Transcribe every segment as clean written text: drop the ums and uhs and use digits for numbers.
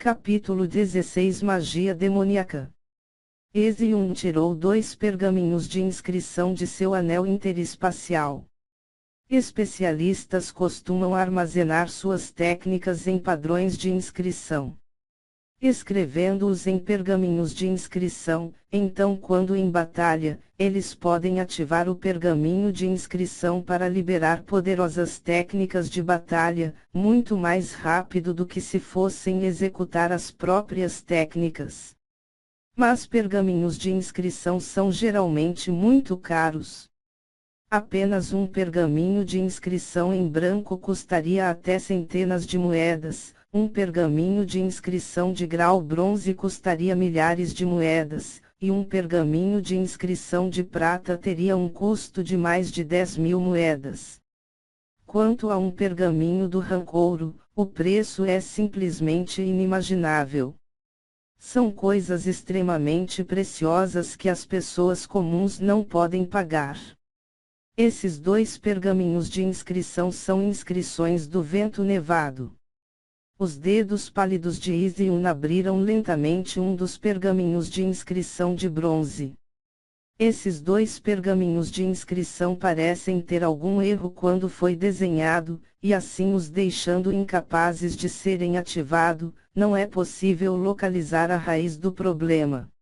Capítulo 16 Magia demoníaca. Ezium tirou 2 pergaminhos de inscrição de seu anel interespacial. Especialistas costumam armazenar suas técnicas em padrões de inscrição. Escrevendo-os em pergaminhos de inscrição, então quando em batalha, eles podem ativar o pergaminho de inscrição para liberar poderosas técnicas de batalha, muito mais rápido do que se fossem executar as próprias técnicas. Mas pergaminhos de inscrição são geralmente muito caros. Apenas um pergaminho de inscrição em branco custaria até centenas de moedas. Um pergaminho de inscrição de grau bronze custaria milhares de moedas, e um pergaminho de inscrição de prata teria um custo de mais de 10.000 moedas. Quanto a um pergaminho do rancouro, o preço é simplesmente inimaginável. São coisas extremamente preciosas que as pessoas comuns não podem pagar. Esses 2 pergaminhos de inscrição são inscrições do vento nevado. Os dedos pálidos de Ezium abriram lentamente um dos pergaminhos de inscrição de bronze. Esses 2 pergaminhos de inscrição parecem ter algum erro quando foi desenhado, e assim os deixando incapazes de serem ativados. Não é possível localizar a raiz do problema.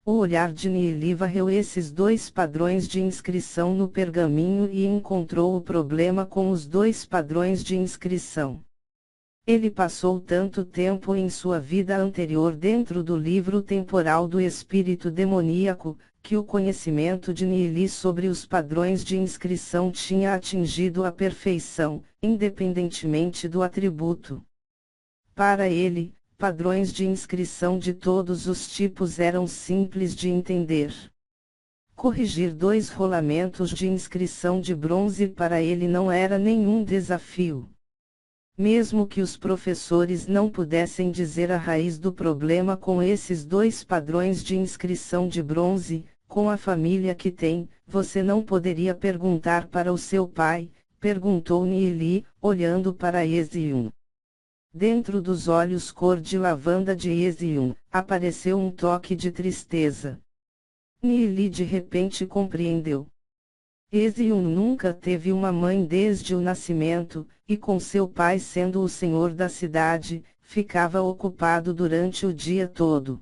O olhar de Nili varreu esses 2 padrões de inscrição no pergaminho e encontrou o problema com os 2 padrões de inscrição. Ele passou tanto tempo em sua vida anterior dentro do livro temporal do espírito demoníaco, que o conhecimento de Nili sobre os padrões de inscrição tinha atingido a perfeição, independentemente do atributo. Para ele, padrões de inscrição de todos os tipos eram simples de entender. Corrigir 2 rolamentos de inscrição de bronze para ele não era nenhum desafio. Mesmo que os professores não pudessem dizer a raiz do problema com esses 2 padrões de inscrição de bronze, com a família que tem, você não poderia perguntar para o seu pai, perguntou Nili, olhando para Ezium. Dentro dos olhos cor de lavanda de Ezium, apareceu um toque de tristeza. Nili de repente compreendeu. Ezium nunca teve uma mãe desde o nascimento, e com seu pai sendo o senhor da cidade, ficava ocupado durante o dia todo.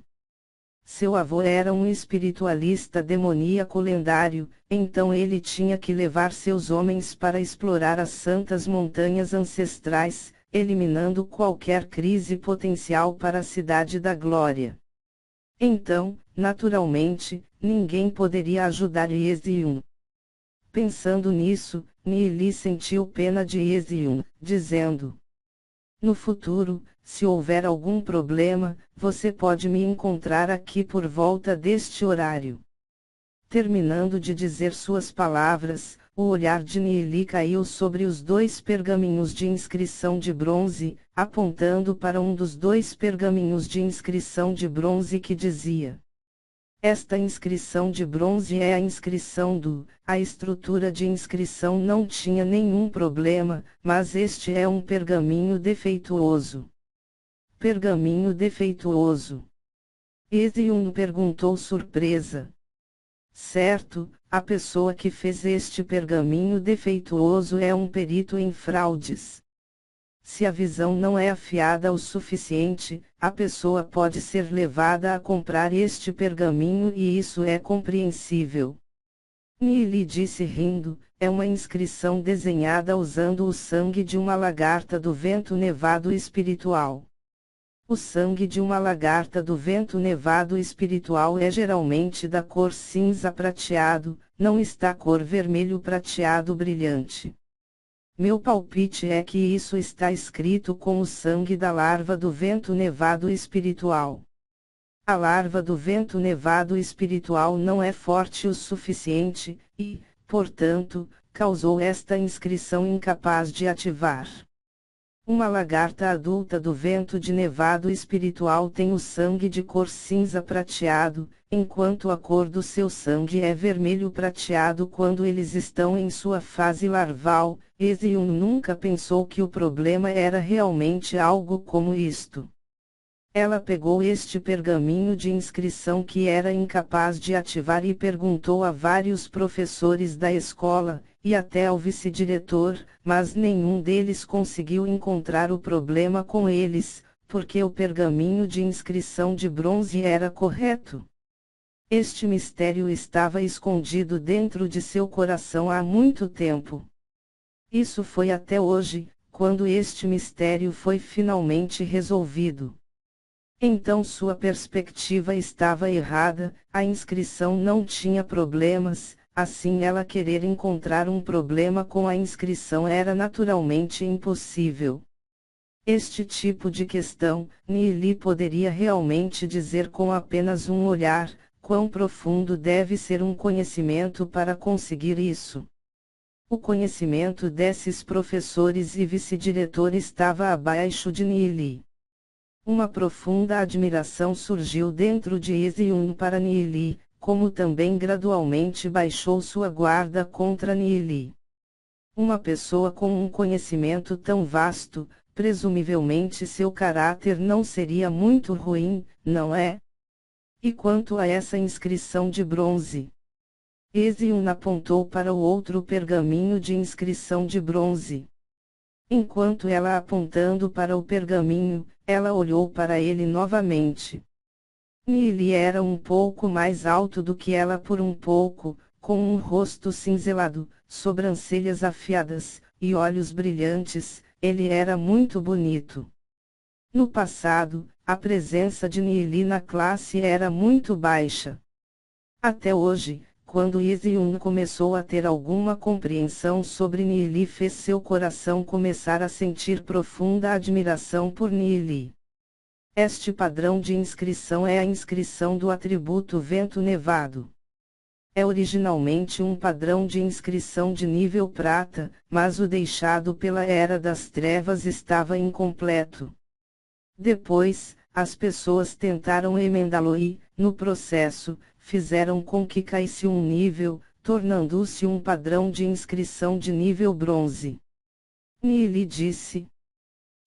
Seu avô era um espiritualista demoníaco lendário, então ele tinha que levar seus homens para explorar as santas montanhas ancestrais, eliminando qualquer crise potencial para a Cidade da Glória. Então, naturalmente, ninguém poderia ajudar Ezium. Pensando nisso, Nili sentiu pena de Ezium, dizendo: no futuro, se houver algum problema, você pode me encontrar aqui por volta deste horário. Terminando de dizer suas palavras, o olhar de Nili caiu sobre os 2 pergaminhos de inscrição de bronze, apontando para um dos 2 pergaminhos de inscrição de bronze que dizia: esta inscrição de bronze é a inscrição do. A estrutura de inscrição não tinha nenhum problema, mas este é um pergaminho defeituoso. Pergaminho defeituoso? Ezium perguntou surpresa. Certo, a pessoa que fez este pergaminho defeituoso é um perito em fraudes. Se a visão não é afiada o suficiente, a pessoa pode ser levada a comprar este pergaminho e isso é compreensível. Nili disse rindo, é uma inscrição desenhada usando o sangue de uma lagarta do vento nevado espiritual. O sangue de uma lagarta do vento nevado espiritual é geralmente da cor cinza prateado, não está cor vermelho prateado brilhante. Meu palpite é que isso está escrito com o sangue da larva do vento nevado espiritual. A larva do vento nevado espiritual não é forte o suficiente, e, portanto, causou esta inscrição incapaz de ativar. Uma lagarta adulta do vento de nevado espiritual tem o sangue de cor cinza prateado, enquanto a cor do seu sangue é vermelho prateado quando eles estão em sua fase larval. Ezium nunca pensou que o problema era realmente algo como isto. Ela pegou este pergaminho de inscrição que era incapaz de ativar e perguntou a vários professores da escola, e até ao vice-diretor, mas nenhum deles conseguiu encontrar o problema com eles, porque o pergaminho de inscrição de bronze era correto. Este mistério estava escondido dentro de seu coração há muito tempo. Isso foi até hoje, quando este mistério foi finalmente resolvido. Então sua perspectiva estava errada, a inscrição não tinha problemas, assim ela querer encontrar um problema com a inscrição era naturalmente impossível. Este tipo de questão, Neely poderia realmente dizer com apenas um olhar, quão profundo deve ser um conhecimento para conseguir isso. O conhecimento desses professores e vice-diretor estava abaixo de Neely. Uma profunda admiração surgiu dentro de Ezion para Neely, como também gradualmente baixou sua guarda contra Neely. Uma pessoa com um conhecimento tão vasto, presumivelmente seu caráter não seria muito ruim, não é? E quanto a essa inscrição de bronze? Ezion apontou para o outro pergaminho de inscrição de bronze. Enquanto ela apontando para o pergaminho, ela olhou para ele novamente. Neely era um pouco mais alto do que ela por um pouco, com um rosto cinzelado, sobrancelhas afiadas, e olhos brilhantes, ele era muito bonito. No passado, a presença de Neely na classe era muito baixa. Até hoje, quando Ezion começou a ter alguma compreensão sobre Neely, fez seu coração começar a sentir profunda admiração por Neely. Este padrão de inscrição é a inscrição do atributo vento nevado. É originalmente um padrão de inscrição de nível prata, mas o deixado pela Era das Trevas estava incompleto. Depois, as pessoas tentaram emendá-lo e, no processo, fizeram com que caísse um nível, tornando-se um padrão de inscrição de nível bronze. Neely disse.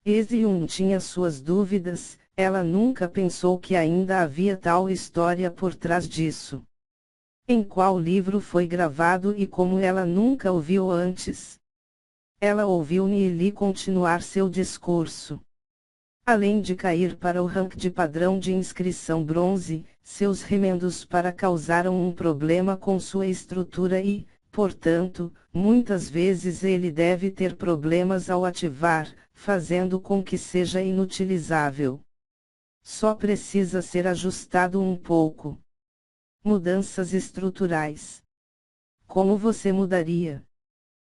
Ezion tinha suas dúvidas, ela nunca pensou que ainda havia tal história por trás disso. Em qual livro foi gravado e como ela nunca ouviu antes? Ela ouviu Neely continuar seu discurso. Além de cair para o rank de padrão de inscrição bronze, seus remendos para causaram um problema com sua estrutura e, portanto, muitas vezes ele deve ter problemas ao ativar, fazendo com que seja inutilizável. Só precisa ser ajustado um pouco. Mudanças estruturais. Como você mudaria?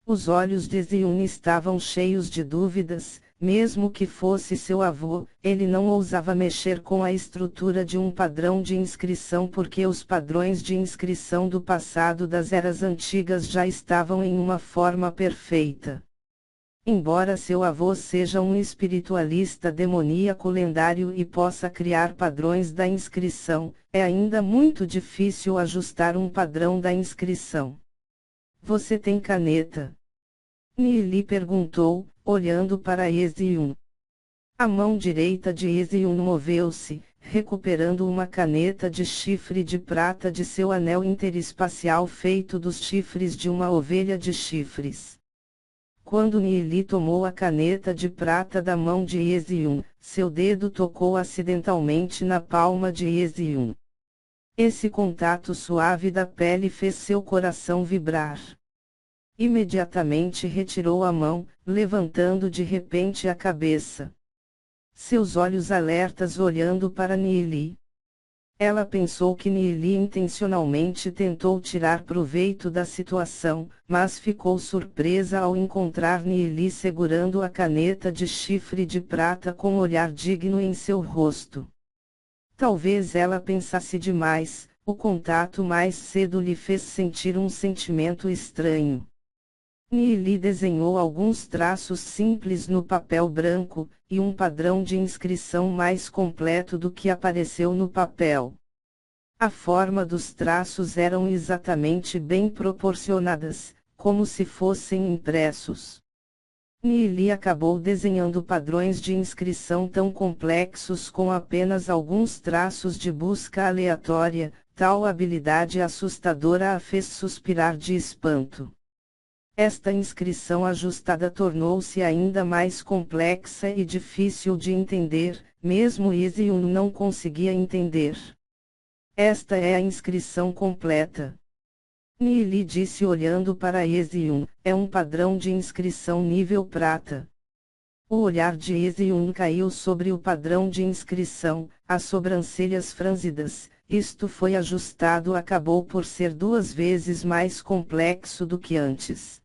Os olhos de Ezion estavam cheios de dúvidas. Mesmo que fosse seu avô, ele não ousava mexer com a estrutura de um padrão de inscrição porque os padrões de inscrição do passado das eras antigas já estavam em uma forma perfeita. Embora seu avô seja um espiritualista demoníaco lendário e possa criar padrões da inscrição, é ainda muito difícil ajustar um padrão da inscrição. Você tem caneta? Neely perguntou, olhando para Ezion. A mão direita de Ezion moveu-se, recuperando uma caneta de chifre de prata de seu anel interespacial feito dos chifres de uma ovelha de chifres. Quando Neely tomou a caneta de prata da mão de Ezion, seu dedo tocou acidentalmente na palma de Ezion. Esse contato suave da pele fez seu coração vibrar. Imediatamente retirou a mão, levantando de repente a cabeça. Seus olhos alertas olhando para Neely. Ela pensou que Neely intencionalmente tentou tirar proveito da situação, mas ficou surpresa ao encontrar Neely segurando a caneta de chifre de prata com um olhar digno em seu rosto. Talvez ela pensasse demais, o contato mais cedo lhe fez sentir um sentimento estranho. Neely desenhou alguns traços simples no papel branco, e um padrão de inscrição mais completo do que apareceu no papel. A forma dos traços eram exatamente bem proporcionadas, como se fossem impressos. Nili acabou desenhando padrões de inscrição tão complexos com apenas alguns traços de busca aleatória, tal habilidade assustadora a fez suspirar de espanto. Esta inscrição ajustada tornou-se ainda mais complexa e difícil de entender, mesmo Ezion não conseguia entender. Esta é a inscrição completa. Nili disse olhando para Ezion, é um padrão de inscrição nível prata. O olhar de Ezion caiu sobre o padrão de inscrição, as sobrancelhas franzidas. Isto foi ajustado acabou por ser 2 vezes mais complexo do que antes.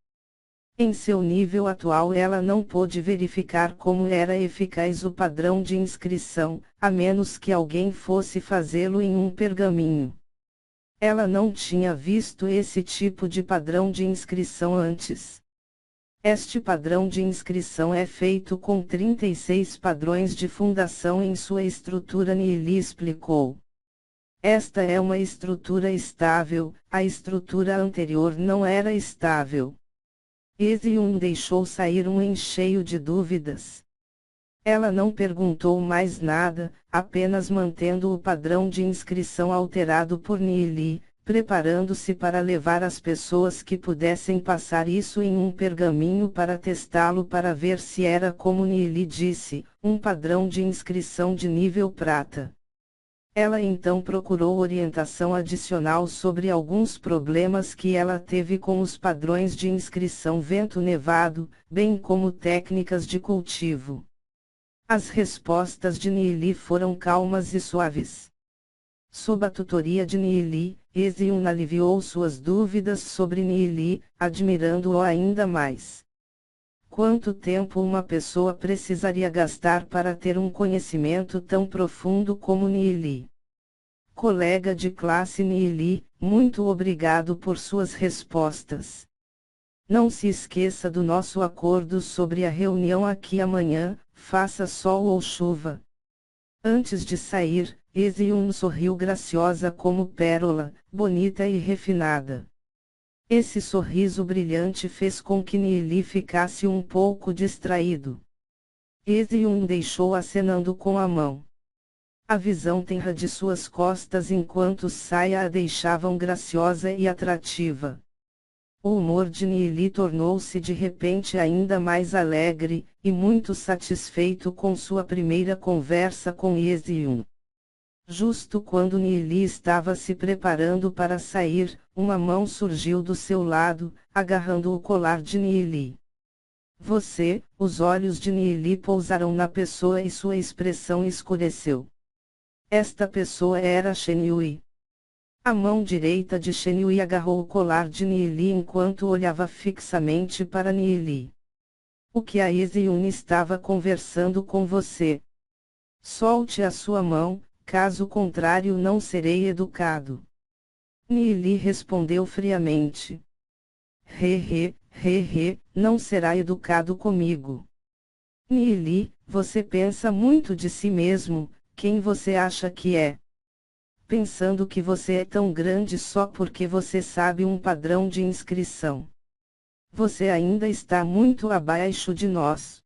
Em seu nível atual ela não pôde verificar como era eficaz o padrão de inscrição, a menos que alguém fosse fazê-lo em um pergaminho. Ela não tinha visto esse tipo de padrão de inscrição antes. Este padrão de inscrição é feito com 36 padrões de fundação em sua estrutura. Nili explicou. Esta é uma estrutura estável, a estrutura anterior não era estável. Ezion deixou sair um encheio de dúvidas. Ela não perguntou mais nada, apenas mantendo o padrão de inscrição alterado por Nili, preparando-se para levar as pessoas que pudessem passar isso em um pergaminho para testá-lo para ver se era como Nili disse, um padrão de inscrição de nível prata. Ela então procurou orientação adicional sobre alguns problemas que ela teve com os padrões de inscrição vento nevado, bem como técnicas de cultivo. As respostas de Nili foram calmas e suaves. Sob a tutoria de Nili, Ezion aliviou suas dúvidas sobre Nili, admirando-o ainda mais. Quanto tempo uma pessoa precisaria gastar para ter um conhecimento tão profundo como Nili? Colega de classe Nili, muito obrigado por suas respostas. Não se esqueça do nosso acordo sobre a reunião aqui amanhã, faça sol ou chuva. Antes de sair, Ezion sorriu graciosa como pérola, bonita e refinada. Esse sorriso brilhante fez com que Nili ficasse um pouco distraído. Ezion deixou acenando com a mão. A visão tenra de suas costas enquanto saia a deixavam graciosa e atrativa. O humor de Nili tornou-se de repente ainda mais alegre, e muito satisfeito com sua primeira conversa com Ezion. Justo quando Nili estava se preparando para sair, uma mão surgiu do seu lado, agarrando o colar de Nili. Os olhos de Nili pousaram na pessoa e sua expressão escureceu. Esta pessoa era Shen-Yui. A mão direita de Shen-Yui agarrou o colar de Nili enquanto olhava fixamente para Nili. O que a Ezion estava conversando com você? Solte a sua mão, caso contrário não serei educado. Nili respondeu friamente. Não será educado comigo. Nili, você pensa muito de si mesmo, quem você acha que é? Pensando que você é tão grande só porque você sabe um padrão de inscrição. Você ainda está muito abaixo de nós.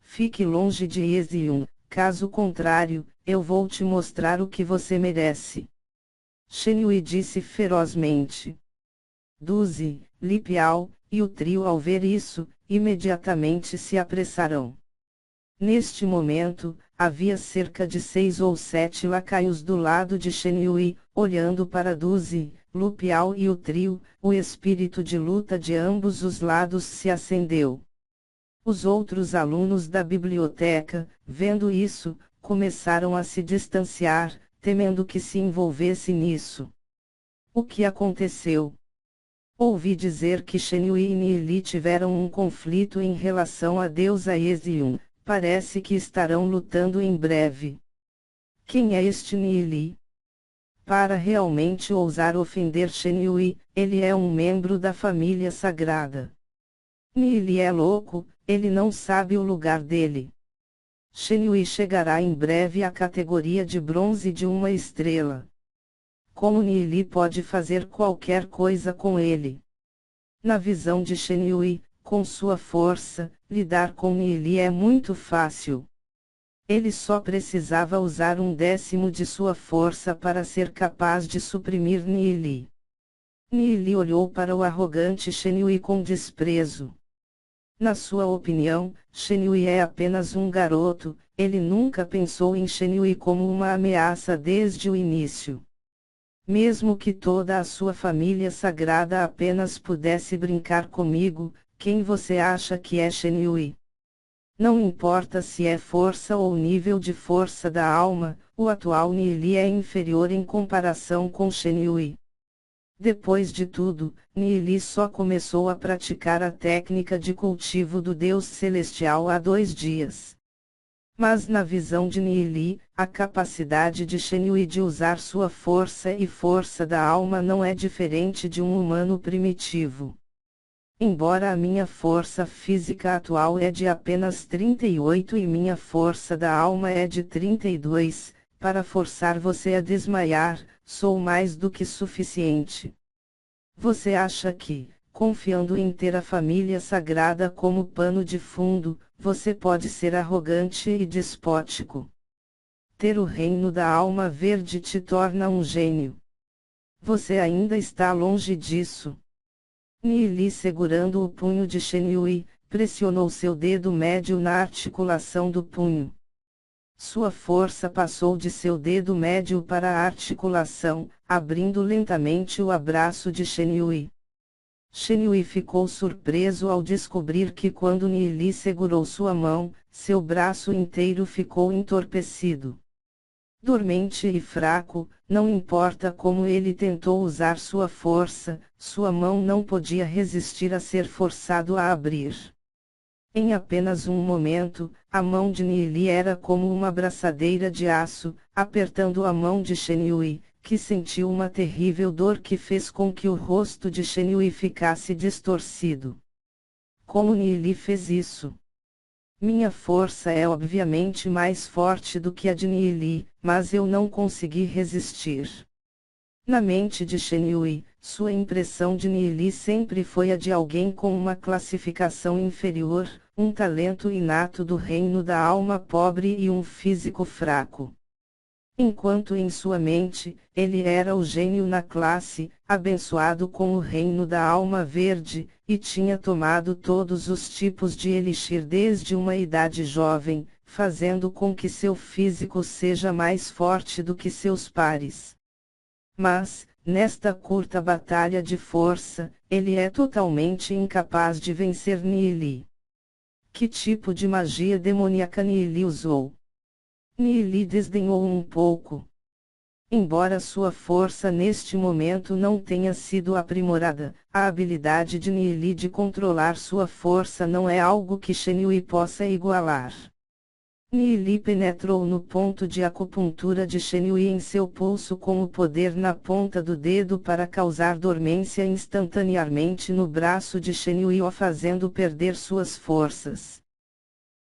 Fique longe de Ezion, caso contrário, eu vou te mostrar o que você merece. Shen-Yui disse ferozmente. Duzi, Li Piao, e o trio ao ver isso, imediatamente se apressarão. Neste momento, havia cerca de 6 ou 7 lacaios do lado de Shen-Yui, olhando para Duzi, Lu Piao e o trio. O espírito de luta de ambos os lados se acendeu. Os outros alunos da biblioteca, vendo isso, começaram a se distanciar, temendo que se envolvesse nisso. O que aconteceu? Ouvi dizer que Shen-Yui e Nili tiveram um conflito em relação à deusa Ezion. Parece que estarão lutando em breve. Quem é este Nili? Para realmente ousar ofender Shen-Yui, ele é um membro da família sagrada. Nili é louco, ele não sabe o lugar dele. Shen-Yui chegará em breve à categoria de bronze de uma estrela. Como Nili pode fazer qualquer coisa com ele? Na visão de Shen-Yui, com sua força, lidar com Nili é muito fácil. Ele só precisava usar 1/10 de sua força para ser capaz de suprimir Nili. Nili olhou para o arrogante Shen com desprezo. Na sua opinião, Shen é apenas um garoto, ele nunca pensou em Shen como uma ameaça desde o início. Mesmo que toda a sua família sagrada apenas pudesse brincar comigo, quem você acha que é Shen? Não importa se é força ou nível de força da alma, o atual Nili é inferior em comparação com Shen. Depois de tudo, Nili só começou a praticar a técnica de cultivo do Deus Celestial há 2 dias. Mas na visão de Nili, a capacidade de Shen de usar sua força e força da alma não é diferente de um humano primitivo. Embora a minha força física atual é de apenas 38 e minha força da alma é de 32, para forçar você a desmaiar, sou mais do que suficiente. Você acha que, confiando em ter a família sagrada como pano de fundo, você pode ser arrogante e despótico? Ter o reino da alma verde te torna um gênio. Você ainda está longe disso. Nili, segurando o punho de Shen, pressionou seu dedo médio na articulação do punho. Sua força passou de seu dedo médio para a articulação, abrindo lentamente o abraço de Shen. Shen ficou surpreso ao descobrir que quando Nili segurou sua mão, seu braço inteiro ficou entorpecido. Dormente e fraco, não importa como ele tentou usar sua força, sua mão não podia resistir a ser forçado a abrir. Em apenas um momento, a mão de Nili era como uma braçadeira de aço, apertando a mão de Shen, que sentiu uma terrível dor que fez com que o rosto de Shen ficasse distorcido. Como Nili fez isso? Minha força é obviamente mais forte do que a de Nili, mas eu não consegui resistir. Na mente de Shen, sua impressão de Nili sempre foi a de alguém com uma classificação inferior, um talento inato do reino da alma pobre e um físico fraco. Enquanto em sua mente, ele era o gênio na classe, abençoado com o reino da alma verde, e tinha tomado todos os tipos de elixir desde uma idade jovem, fazendo com que seu físico seja mais forte do que seus pares. Mas, nesta curta batalha de força, ele é totalmente incapaz de vencer Nili. Que tipo de magia demoníaca Nili usou? Nili desdenhou um pouco. Embora sua força neste momento não tenha sido aprimorada, a habilidade de Nili de controlar sua força não é algo que Shen possa igualar. Nili penetrou no ponto de acupuntura de Shen em seu pulso com o poder na ponta do dedo para causar dormência instantaneamente no braço de Shen o fazendo perder suas forças.